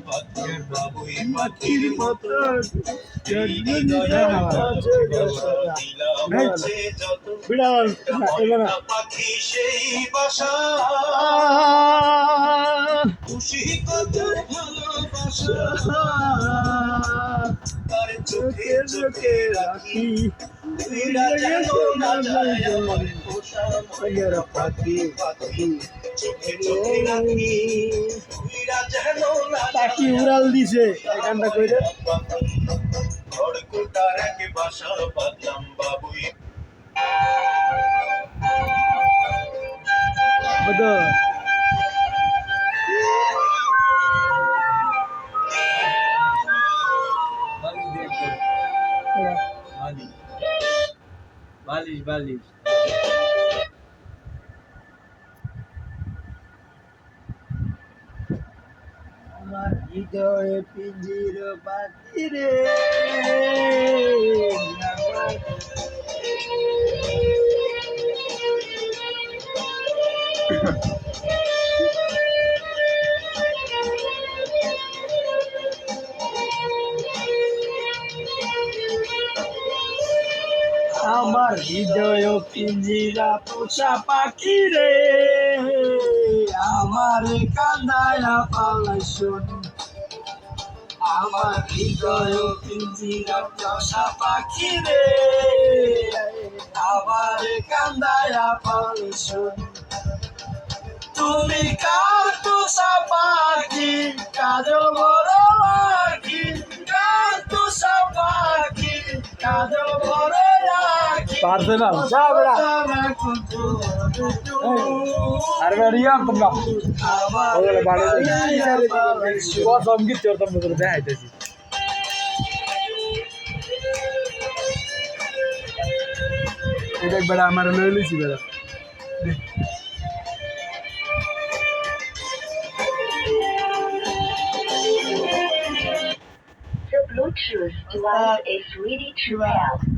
পাখির মতো বিড়াল পাখি সেই বাসা খুশি কত ভালোবাসা তার চোখে চোখে রাখি উইরা যেন না যায় আমার পোষা মনের পাখি পাখি চোখে চোখে রাখি উইরা যেন না পাখি উড়াল দিছে গানটা কইরে খড়কুটার এক বাসা বাঁধলাম বাবুই বদর বালিশ বালিশ আমার হৃদয়ে পিঞ্জির পাখি রে আমার হৃদয় পিঞ্জিরা পোষা পাখি রে আমার কান্দায়া পালাই শোন আমার হৃদয় পিঞ্জিরা পোষা পাখি রে আমার কান্দায়া পালাই শোন তুমি কার পোষা পাখি কাজল বড় লাখি কার পোষা পাখি কাজল বড় Arsenal, sabra. Armenia, তোমরা ওগুলো বাড়ি কসম কি তোর তোমরা তো দেখাইতেছি এটা বেড়া আমার লই লইছি বেড়া The Bluetooth device is ready to pair.